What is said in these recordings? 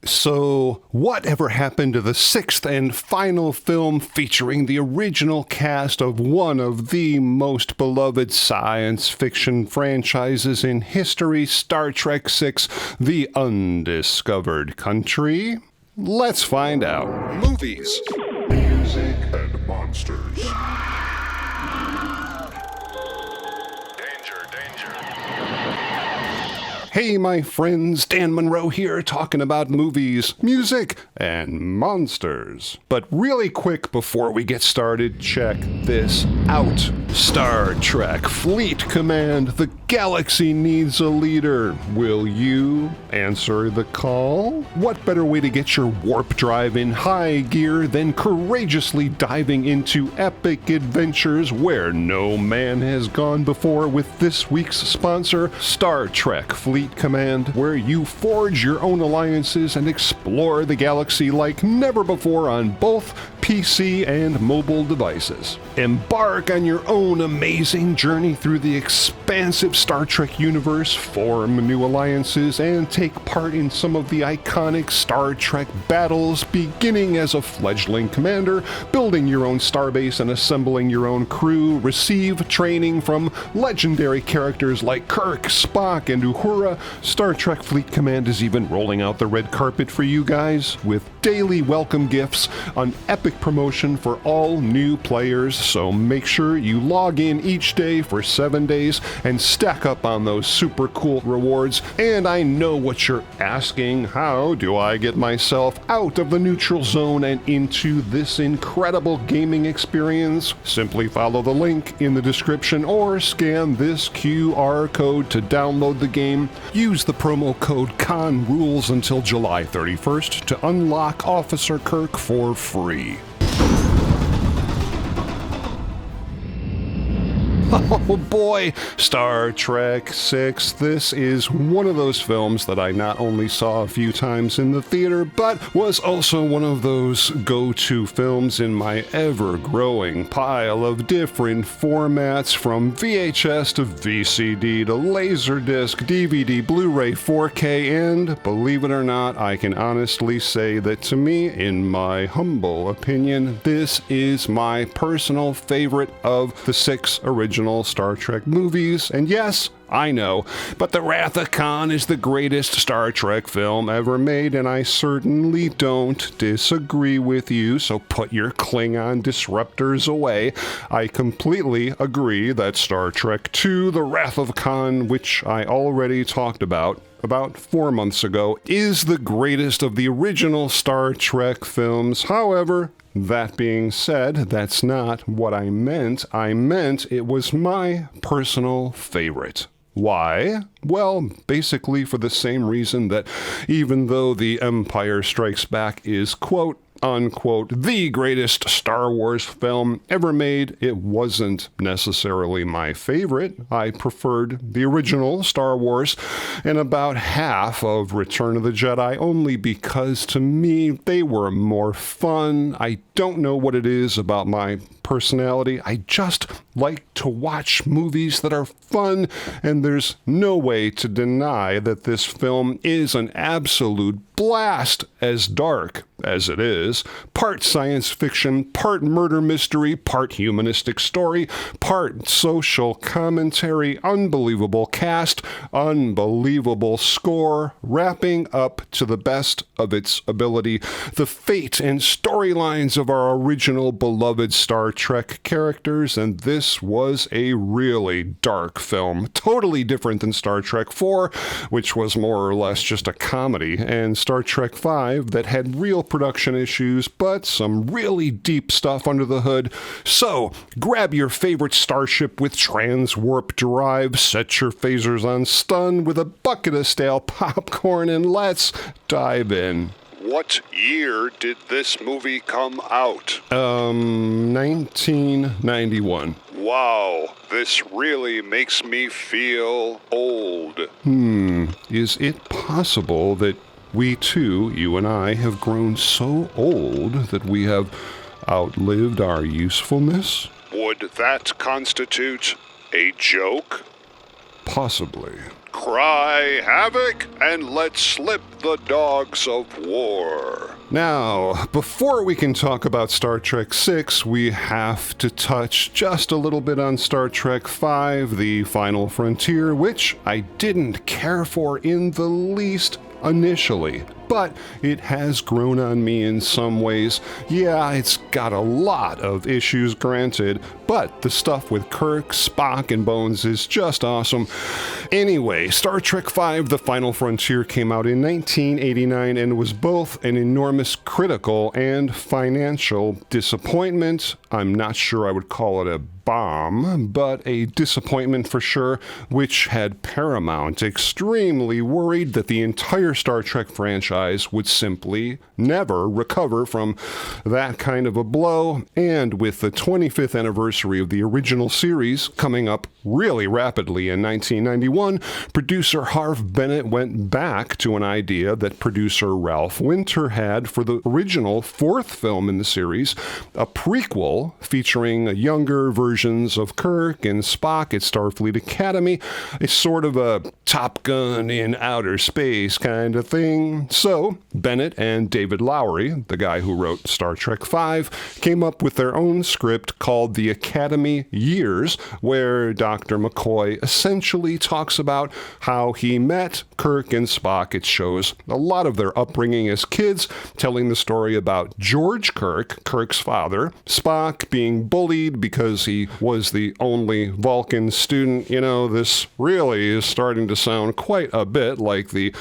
So, whatever happened to the sixth and final film featuring the original cast of one of the most beloved science fiction franchises in history, Star Trek VI, The Undiscovered Country? Let's find out. Movies, music, and monsters. Hey, my friends, Dan Monroe here, talking about movies, music, and monsters. But really quick before we get started, check this out. Star Trek Fleet Command, the galaxy needs a leader. Will you answer the call? What better way to get your warp drive in high gear than courageously diving into epic adventures where no man has gone before with this week's sponsor, Star Trek Fleet Command, where you forge your own alliances and explore the galaxy like never before on both PC and mobile devices. Embark on your own amazing journey through the expansive Star Trek universe, form new alliances, and take part in some of the iconic Star Trek battles, beginning as a fledgling commander, building your own starbase and assembling your own crew, receive training from legendary characters like Kirk, Spock, and Uhura. Star Trek Fleet Command is even rolling out the red carpet for you guys with daily welcome gifts, an epic promotion for all new players, so make sure you log in each day for 7 days and stack up on those super cool rewards. And I know what you're asking, how do I get myself out of the neutral zone and into this incredible gaming experience? Simply follow the link in the description or scan this QR code to download the game. Use the promo code CONRULES until July 31st to unlock Officer Kirk for free. Oh boy, Star Trek VI. This is one of those films that I not only saw a few times in the theater, but was also one of those go-to films in my ever-growing pile of different formats, from VHS to VCD to Laserdisc, DVD, Blu-ray, 4K, and believe it or not, I can honestly say that to me, in my humble opinion, this is my personal favorite of the 6 original Star Trek movies. And yes, I know, but The Wrath of Khan is the greatest Star Trek film ever made, and I certainly don't disagree with you, so put your Klingon disruptors away. I completely agree that Star Trek II, The Wrath of Khan, which I already talked about 4 months ago, is the greatest of the original Star Trek films. However, that being said, that's not what I meant. I meant it was my personal favorite. Why? Well, basically for the same reason that even though The Empire Strikes Back is, quote, unquote, the greatest Star Wars film ever made, it wasn't necessarily my favorite. I preferred the original Star Wars and about half of Return of the Jedi, only because to me they were more fun. I don't know what it is about my personality. I just like to watch movies that are fun, and there's no way to deny that this film is an absolute blast, as dark as it is. Part science fiction, part murder mystery, part humanistic story, part social commentary, unbelievable cast, unbelievable score, wrapping up to the best of its ability the fate and storylines of our original beloved Star Trek characters, and this was a really dark film, totally different than Star Trek IV, which was more or less just a comedy, and Star Trek V that had real production issues, but some really deep stuff under the hood. So, grab your favorite starship with transwarp drive, set your phasers on stun with a bucket of stale popcorn, and let's dive in. What year did this movie come out? 1991. Wow, this really makes me feel old. Is it possible that we too, you and I, have grown so old that we have outlived our usefulness? Would that constitute a joke? Possibly. Cry havoc and let slip the dogs of war. Now, before we can talk about Star Trek VI, we have to touch just a little bit on Star Trek V, The Final Frontier, which I didn't care for in the least initially, but it has grown on me in some ways. Yeah, it's got a lot of issues, granted, but the stuff with Kirk, Spock, and Bones is just awesome. Anyway, Star Trek V, The Final Frontier came out in 1989 and was both an enormous critical and financial disappointment. I'm not sure I would call it a bomb, but a disappointment for sure, which had Paramount extremely worried that the entire Star Trek franchise would simply never recover from that kind of a blow. And with the 25th anniversary of the original series coming up really rapidly in 1991, producer Harve Bennett went back to an idea that producer Ralph Winter had for the original fourth film in the series, a prequel featuring younger versions of Kirk and Spock at Starfleet Academy, a sort of a Top Gun in outer space kind of thing. So Bennett and David Lowery, the guy who wrote Star Trek V, came up with their own script called The Academy Years, where Dr. McCoy essentially talks about how he met Kirk and Spock. It shows a lot of their upbringing as kids, telling the story about George Kirk, Kirk's father, Spock being bullied because he was the only Vulcan student. You know, this really is starting to sound quite a bit like the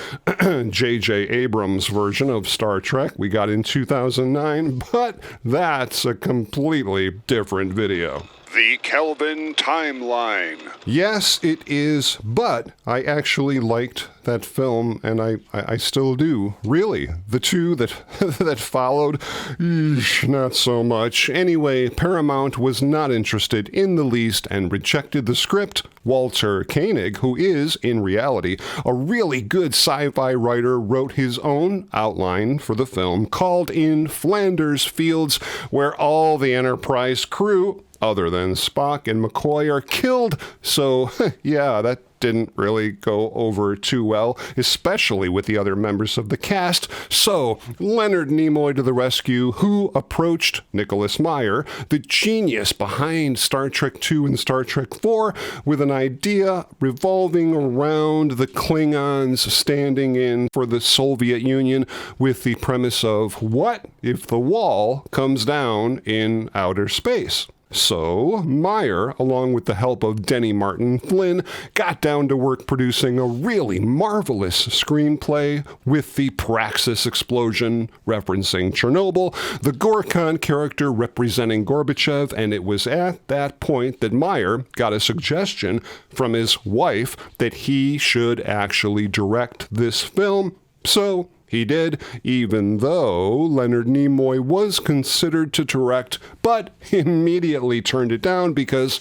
J.J. Abrams version of Star Trek we got in 2009, but that's a completely different video. The Kelvin Timeline. Yes, it is, but I actually liked that film, and I still do. Really. The two that that followed, not so much. Anyway, Paramount was not interested in the least and rejected the script. Walter Koenig, who is, in reality, a really good sci-fi writer, wrote his own outline for the film called In Flanders Fields, where all the Enterprise crew, other than Spock and McCoy, are killed. So, yeah, that didn't really go over too well, especially with the other members of the cast. So, Leonard Nimoy to the rescue, who approached Nicholas Meyer, the genius behind Star Trek II and Star Trek IV, with an idea revolving around the Klingons standing in for the Soviet Union, with the premise of, what if the wall comes down in outer space? So, Meyer, along with the help of Denny Martin Flynn, got down to work producing a really marvelous screenplay with the Praxis explosion referencing Chernobyl, the Gorkon character representing Gorbachev, and it was at that point that Meyer got a suggestion from his wife that he should actually direct this film. So, he did, even though Leonard Nimoy was considered to direct, but immediately turned it down because,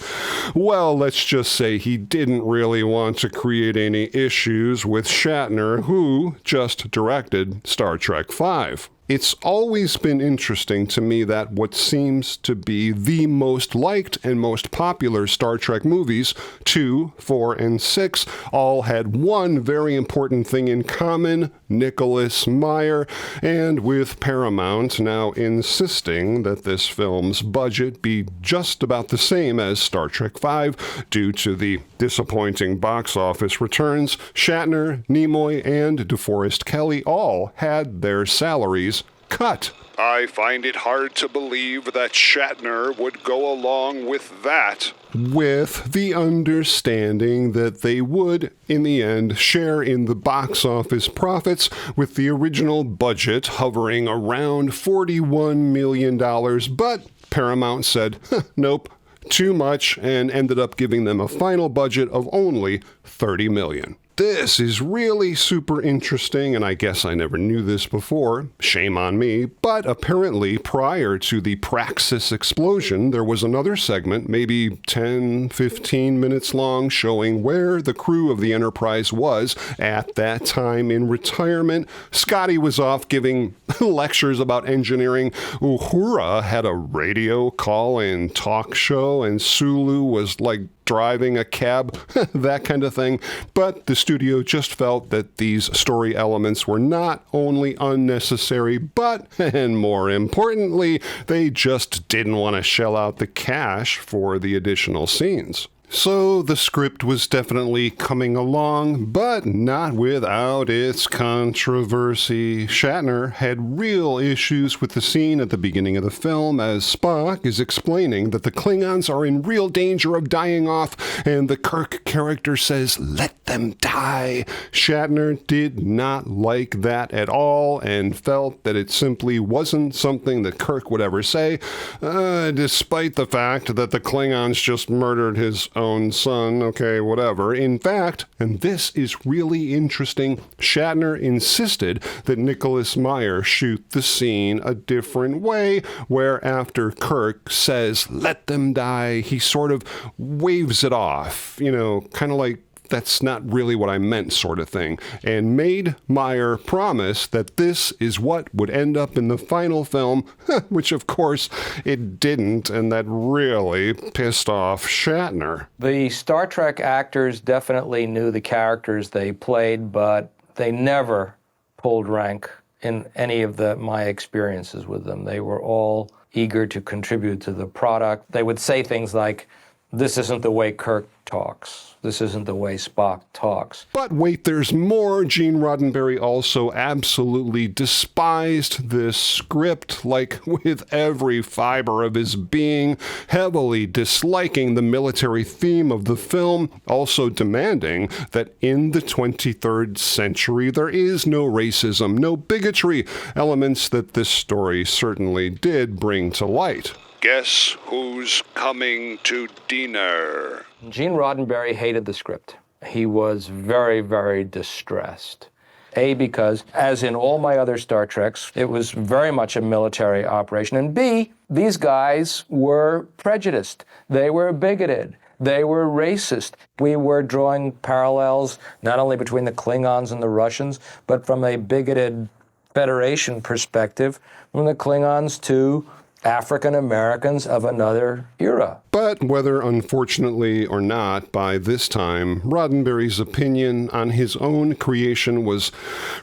well, let's just say he didn't really want to create any issues with Shatner, who just directed Star Trek V. It's always been interesting to me that what seems to be the most liked and most popular Star Trek movies, 2, 4, and 6, all had one very important thing in common: Nicholas Meyer, and with Paramount now insisting that this film's budget be just about the same as Star Trek V due to the disappointing box office returns, Shatner, Nimoy, and DeForest Kelley all had their salaries cut. I find it hard to believe that Shatner would go along with that, with the understanding that they would, in the end, share in the box office profits, with the original budget hovering around $41 million, but Paramount said, nope, too much, and ended up giving them a final budget of only $30 million. This is really super interesting, and I guess I never knew this before. Shame on me. But apparently, prior to the Praxis explosion, there was another segment, maybe 10, 15 minutes long, showing where the crew of the Enterprise was at that time in retirement. Scotty was off giving lectures about engineering. Uhura had a radio call and talk show, and Sulu was like driving a cab, that kind of thing. But the studio just felt that these story elements were not only unnecessary, but, and more importantly, they just didn't want to shell out the cash for the additional scenes. So the script was definitely coming along, but not without its controversy. Shatner had real issues with the scene at the beginning of the film as Spock is explaining that the Klingons are in real danger of dying off, and the Kirk character says, "Let them die." Shatner did not like that at all and felt that it simply wasn't something that Kirk would ever say, despite the fact that the Klingons just murdered his own son, okay, whatever. In fact, and this is really interesting, Shatner insisted that Nicholas Meyer shoot the scene a different way, where after Kirk says, "Let them die," he sort of waves it off, kind of like, "That's not really what I meant," sort of thing, and made Meyer promise that this is what would end up in the final film, which of course it didn't, and that really pissed off Shatner. The Star Trek actors definitely knew the characters they played, but they never pulled rank in any of my experiences with them. They were all eager to contribute to the product. They would say things like, "This isn't the way Kirk talks. This isn't the way Spock talks." But wait, there's more. Gene Roddenberry also absolutely despised this script, like with every fiber of his being, heavily disliking the military theme of the film, also demanding that in the 23rd century there is no racism, no bigotry, elements that this story certainly did bring to light. Guess who's coming to dinner? Gene Roddenberry hated the script. He was very, very distressed. A, because, as in all my other Star Treks, it was very much a military operation. And B, these guys were prejudiced. They were bigoted. They were racist. We were drawing parallels not only between the Klingons and the Russians, but from a bigoted Federation perspective, from the Klingons to African Americans of another era. But whether unfortunately or not, by this time, Roddenberry's opinion on his own creation was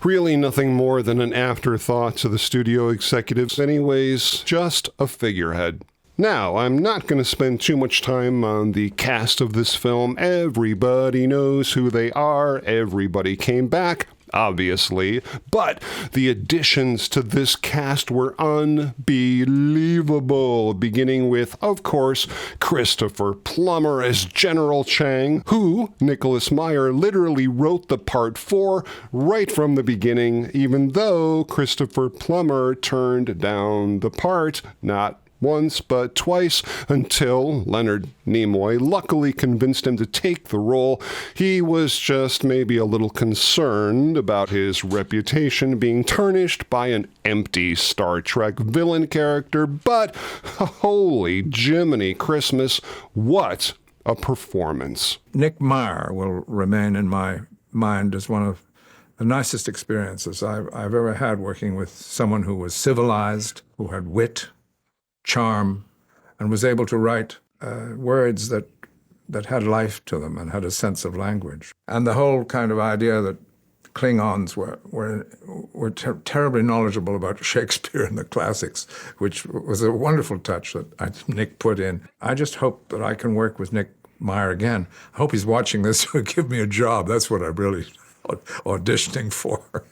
really nothing more than an afterthought to the studio executives anyways, just a figurehead. Now, I'm not going to spend too much time on the cast of this film. Everybody knows who they are. Everybody came back, obviously, but the additions to this cast were unbelievable, beginning with, of course, Christopher Plummer as General Chang, who Nicholas Meyer literally wrote the part for right from the beginning, even though Christopher Plummer turned down the part, not once, but twice, until Leonard Nimoy luckily convinced him to take the role. He was just maybe a little concerned about his reputation being tarnished by an empty Star Trek villain character, but holy Jiminy Christmas, what a performance. Nick Meyer will remain in my mind as one of the nicest experiences I've ever had working with someone who was civilized, who had wit, charm, and was able to write words that had life to them and had a sense of language. And the whole kind of idea that Klingons were terribly knowledgeable about Shakespeare and the classics, which was a wonderful touch that Nick put in. I just hope that I can work with Nick Meyer again. I hope he's watching this to give me a job. That's what I'm really auditioning for.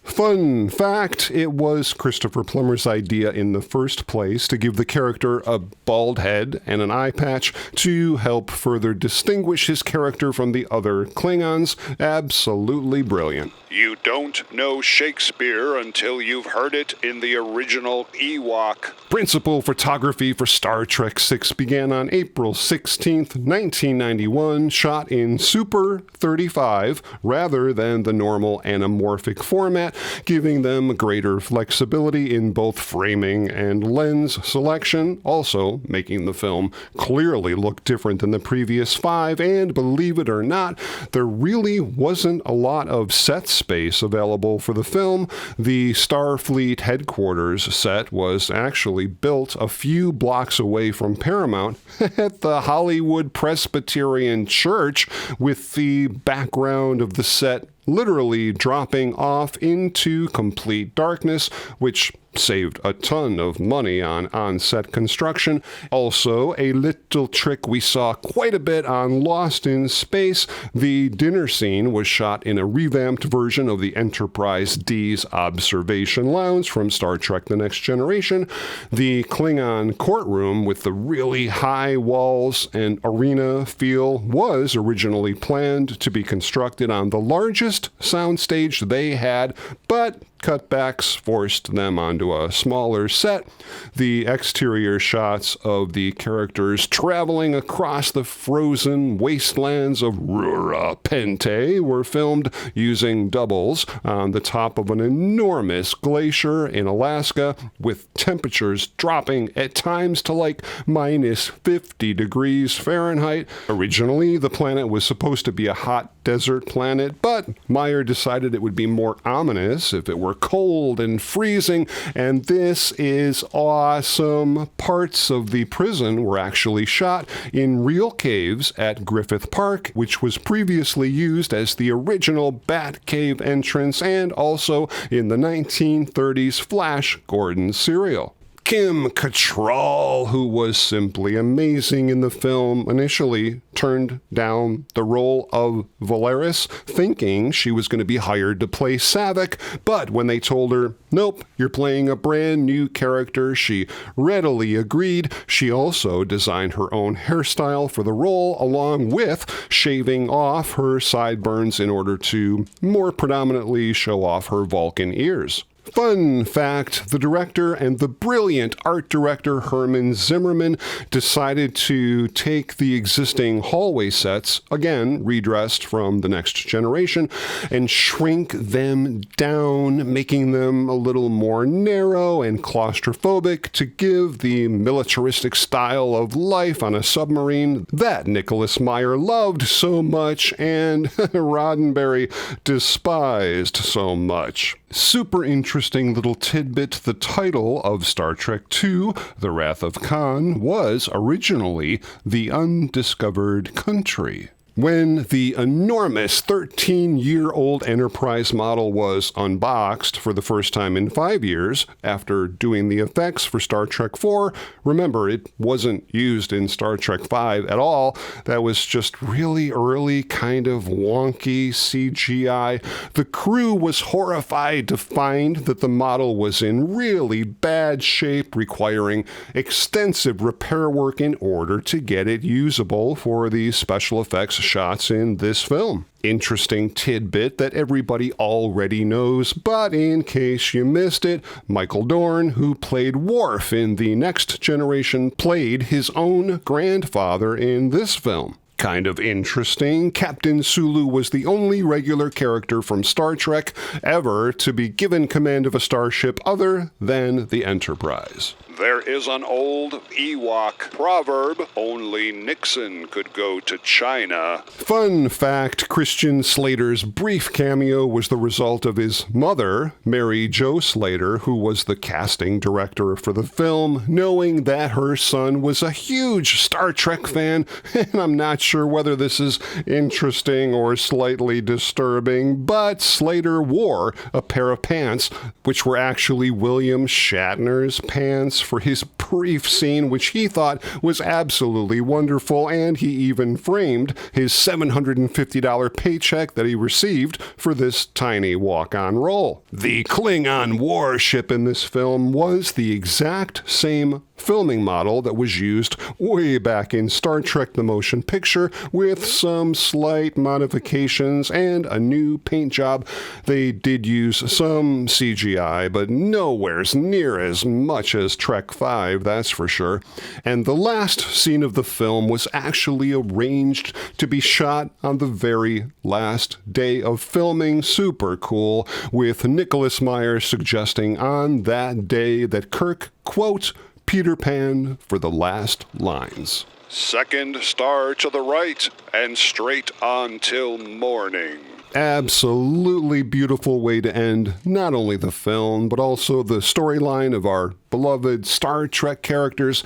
Fun fact, it was Christopher Plummer's idea in the first place to give the character a bald head and an eye patch to help further distinguish his character from the other Klingons. Absolutely brilliant. You don't know Shakespeare until you've heard it in the original Ewok. Principal photography for Star Trek VI began on April 16th, 1991, shot in Super 35 rather than the normal anamorphic format, giving them greater flexibility in both framing and lens selection, also making the film clearly look different than the previous 5, and believe it or not, there really wasn't a lot of set space available for the film. The Starfleet headquarters set was actually built a few blocks away from Paramount at the Hollywood Presbyterian Church, with the background of the set literally dropping off into complete darkness, which saved a ton of money on on-set construction. Also, a little trick we saw quite a bit on Lost in Space. The dinner scene was shot in a revamped version of the Enterprise D's observation lounge from Star Trek The Next Generation. The Klingon courtroom with the really high walls and arena feel was originally planned to be constructed on the largest soundstage they had, but cutbacks forced them onto a smaller set. The exterior shots of the characters traveling across the frozen wastelands of Rura Penthe were filmed using doubles on the top of an enormous glacier in Alaska, with temperatures dropping at times to like minus 50 degrees Fahrenheit. Originally, the planet was supposed to be a hot desert planet, but Meyer decided it would be more ominous if it were cold and freezing, and this is awesome. Parts of the prison were actually shot in real caves at Griffith Park, which was previously used as the original Bat Cave entrance, and also in the 1930s Flash Gordon serial. Kim Cattrall, who was simply amazing in the film, initially turned down the role of Valeris, thinking she was going to be hired to play Saavik, but when they told her, nope, you're playing a brand new character, she readily agreed. She also designed her own hairstyle for the role, along with shaving off her sideburns in order to more predominantly show off her Vulcan ears. Fun fact, the director and the brilliant art director Herman Zimmerman decided to take the existing hallway sets, again redressed from The Next Generation, and shrink them down, making them a little more narrow and claustrophobic to give the militaristic style of life on a submarine that Nicholas Meyer loved so much and Roddenberry despised so much. Super interesting little tidbit, the title of Star Trek II, The Wrath of Khan, was originally The Undiscovered Country. When the enormous 13-year-old Enterprise model was unboxed for the first time in 5 years after doing the effects for Star Trek IV, remember, it wasn't used in Star Trek V at all. That was just really early, kind of wonky CGI. The crew was horrified to find that the model was in really bad shape, requiring extensive repair work in order to get it usable for the special effects shots in this film. Interesting tidbit that everybody already knows, but in case you missed it, Michael Dorn, who played Worf in The Next Generation, played his own grandfather in this film. Kind of interesting, Captain Sulu was the only regular character from Star Trek ever to be given command of a starship other than the Enterprise. There is an old Ewok proverb, only Nixon could go to China. Fun fact, Christian Slater's brief cameo was the result of his mother, Mary Jo Slater, who was the casting director for the film, knowing that her son was a huge Star Trek fan, and I'm not sure whether this is interesting or slightly disturbing, but Slater wore a pair of pants, which were actually William Shatner's pants, for his brief scene, which he thought was absolutely wonderful, and he even framed his $750 paycheck that he received for this tiny walk-on role. The Klingon warship in this film was the exact same filming model that was used way back in Star Trek The Motion Picture, with some slight modifications and a new paint job. They did use some CGI, but nowhere near as much as Trek V alive, that's for sure. And the last scene of the film was actually arranged to be shot on the very last day of filming. Super cool, with Nicholas Meyer suggesting on that day that Kirk quote Peter Pan for the last lines. Second star to the right and straight on till morning. Absolutely beautiful way to end not only the film, but also the storyline of our beloved Star Trek characters.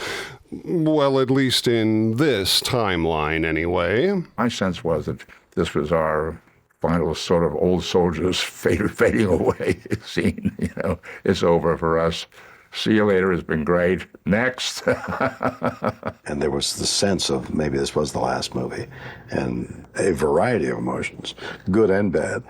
Well, at least in this timeline, anyway. My sense was that this was our final sort of old soldiers fading away scene. You know, it's over for us. See you later, it's been great. Next. And there was the sense of maybe this was the last movie, and a variety of emotions, good and bad.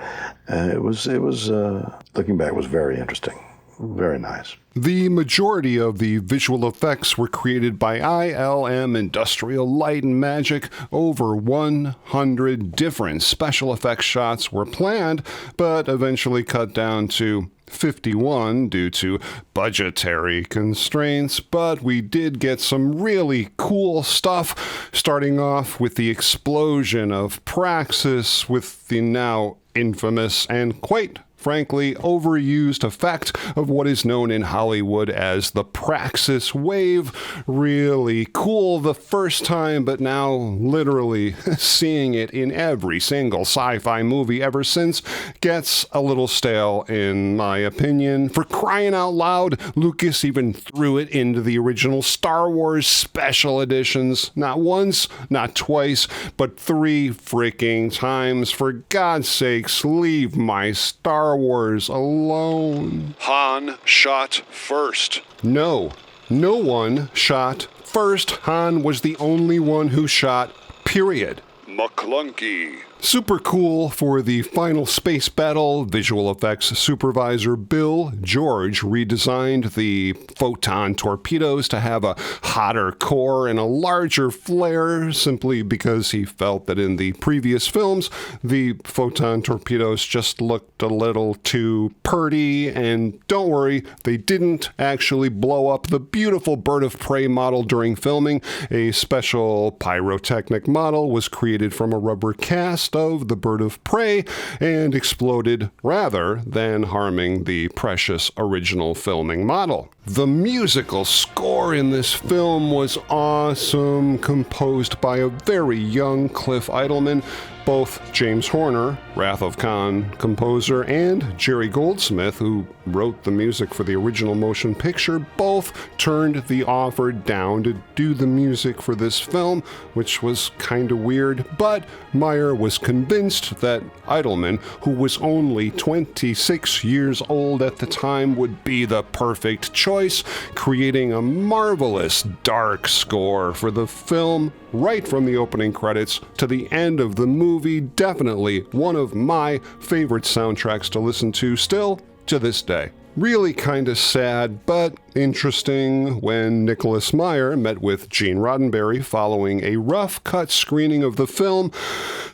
It was looking back, was very interesting, very nice. The majority of the visual effects were created by ILM Industrial Light and Magic. Over 100 different special effects shots were planned, but eventually cut down to 51 due to budgetary constraints, but we did get some really cool stuff, starting off with the explosion of Praxis with the now infamous and quite frankly overused effect of what is known in Hollywood as the Praxis wave. Really cool the first time, but now literally seeing it in every single sci-fi movie ever since gets a little stale in my opinion. For crying out loud, Lucas even threw it into the original Star Wars special editions. Not once, not twice, but 3 freaking times. For God's sakes, leave my Star Wars alone. Han shot first. No one shot first. Han was the only one who shot, period. McClunky. Super cool for the final space battle. Visual effects supervisor Bill George redesigned the photon torpedoes to have a hotter core and a larger flare, simply because he felt that in the previous films, the photon torpedoes just looked a little too purty. And don't worry, they didn't actually blow up the beautiful bird of prey model during filming. A special pyrotechnic model was created from a rubber cast of the bird of prey and exploded rather than harming the precious original filming model. The musical score in this film was awesome, composed by a very young Cliff Idleman. Both James Horner, Wrath of Khan composer, and Jerry Goldsmith, who wrote the music for the original motion picture, both turned the offer down to do the music for this film, which was kind of weird, but Meyer was convinced that Idleman, who was only 26 years old at the time, would be the perfect choice, creating a marvelous dark score for the film right from the opening credits to the end of the movie. Definitely one of my favorite soundtracks to listen to still to this day. Really kind of sad, but interesting when Nicholas Meyer met with Gene Roddenberry following a rough cut screening of the film,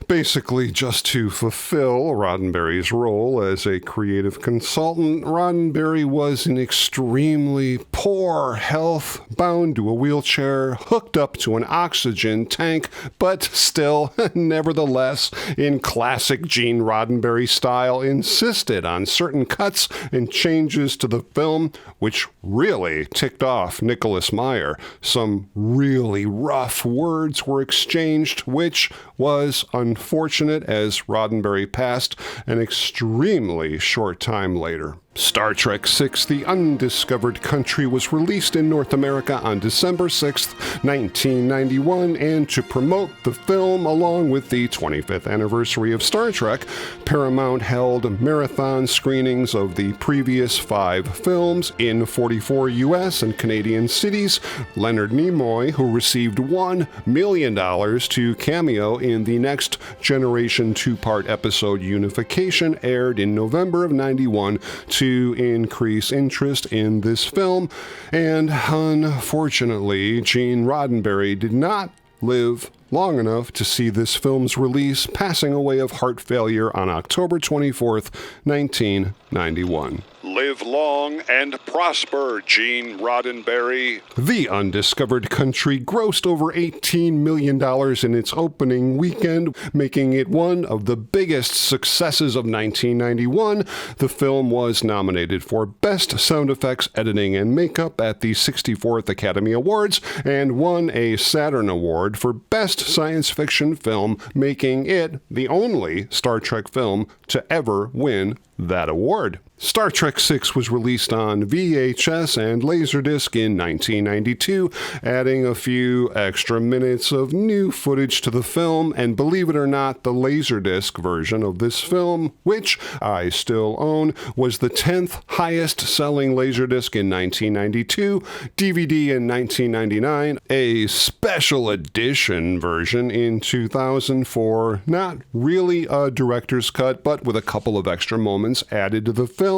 basically just to fulfill Roddenberry's role as a creative consultant. Roddenberry was in extremely poor health, bound to a wheelchair, hooked up to an oxygen tank, but still, nevertheless, in classic Gene Roddenberry style, insisted on certain cuts and changes to the film, which really ticked off Nicholas Meyer. Some really rough words were exchanged, which was unfortunate as Roddenberry passed an extremely short time later. Star Trek VI: The Undiscovered Country was released in North America on December 6, 1991, and to promote the film along with the 25th anniversary of Star Trek, Paramount held marathon screenings of the previous 5 films in 44 U.S. and Canadian cities. Leonard Nimoy, who received $1 million to cameo in the Next Generation 2-part episode Unification, aired in November of 91 to increase interest in this film, and unfortunately, Gene Roddenberry did not live long enough to see this film's release, passing away of heart failure on October 24th, 1991. Live long and prosper, Gene Roddenberry. The Undiscovered Country grossed over $18 million in its opening weekend, making it one of the biggest successes of 1991. The film was nominated for Best Sound Effects, Editing, and Makeup at the 64th Academy Awards and won a Saturn Award for Best Science Fiction Film, making it the only Star Trek film to ever win that award. Star Trek VI was released on VHS and Laserdisc in 1992, adding a few extra minutes of new footage to the film, and believe it or not, the Laserdisc version of this film, which I still own, was the 10th highest-selling Laserdisc in 1992, DVD in 1999, a special edition version in 2004, not really a director's cut, but with a couple of extra moments added to the film.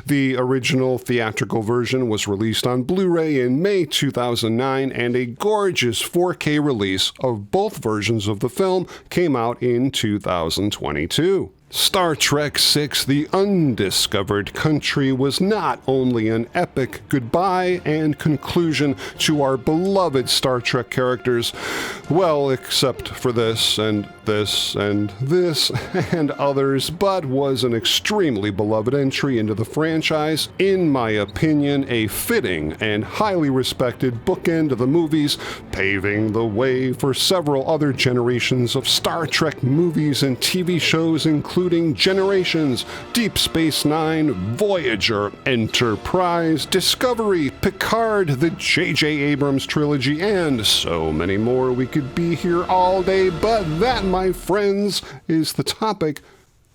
The original theatrical version was released on Blu-ray in May 2009, and a gorgeous 4K release of both versions of the film came out in 2022. Star Trek VI: The Undiscovered Country was not only an epic goodbye and conclusion to our beloved Star Trek characters, well, except for this and this and this and others, but was an extremely beloved entry into the franchise. In my opinion, a fitting and highly respected bookend to the movies, paving the way for several other generations of Star Trek movies and TV shows, including Generations, Deep Space Nine, Voyager, Enterprise, Discovery, Picard, the J.J. Abrams trilogy, and so many more. We could be here all day, but that, my friends, is the topic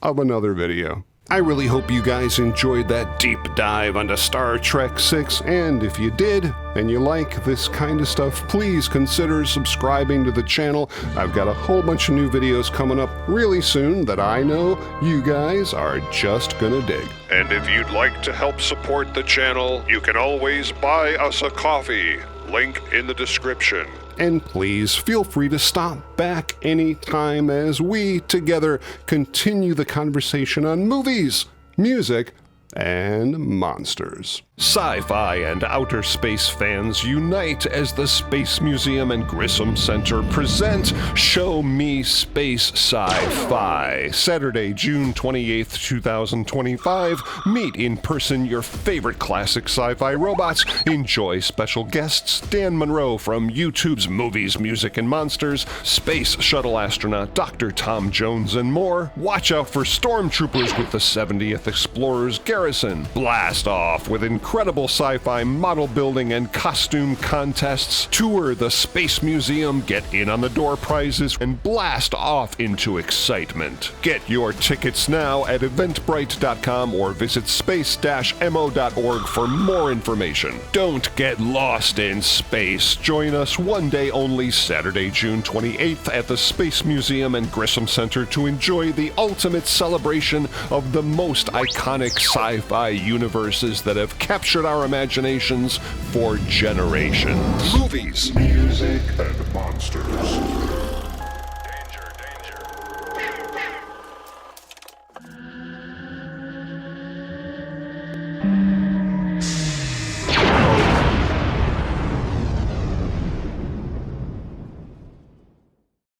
of another video. I really hope you guys enjoyed that deep dive onto Star Trek VI, and if you did, and you like this kind of stuff, please consider subscribing to the channel. I've got a whole bunch of new videos coming up really soon that I know you guys are just gonna dig. And if you'd like to help support the channel, you can always buy us a coffee. Link in the description. And please feel free to stop back anytime as we together continue the conversation on movies, music, and monsters. Sci-fi and outer space fans unite as the Space Museum and Grissom Center present Show Me Space Sci-Fi. Saturday, June 28th, 2025. Meet in person your favorite classic sci-fi robots. Enjoy special guests, Dan Monroe from YouTube's Movies, Music, and Monsters, Space Shuttle astronaut Dr. Tom Jones, and more. Watch out for stormtroopers with the 70th Explorers Garrison. Blast off with incredible sci-fi model building and costume contests. Tour the Space Museum, get in on the door prizes, and blast off into excitement. Get your tickets now at eventbrite.com or visit space-mo.org for more information. Don't get lost in space. Join us one day only, Saturday, June 28th at the Space Museum and Grissom Center to enjoy the ultimate celebration of the most iconic sci-fi universes that have captured our imaginations for generations. Movies, music, and monsters.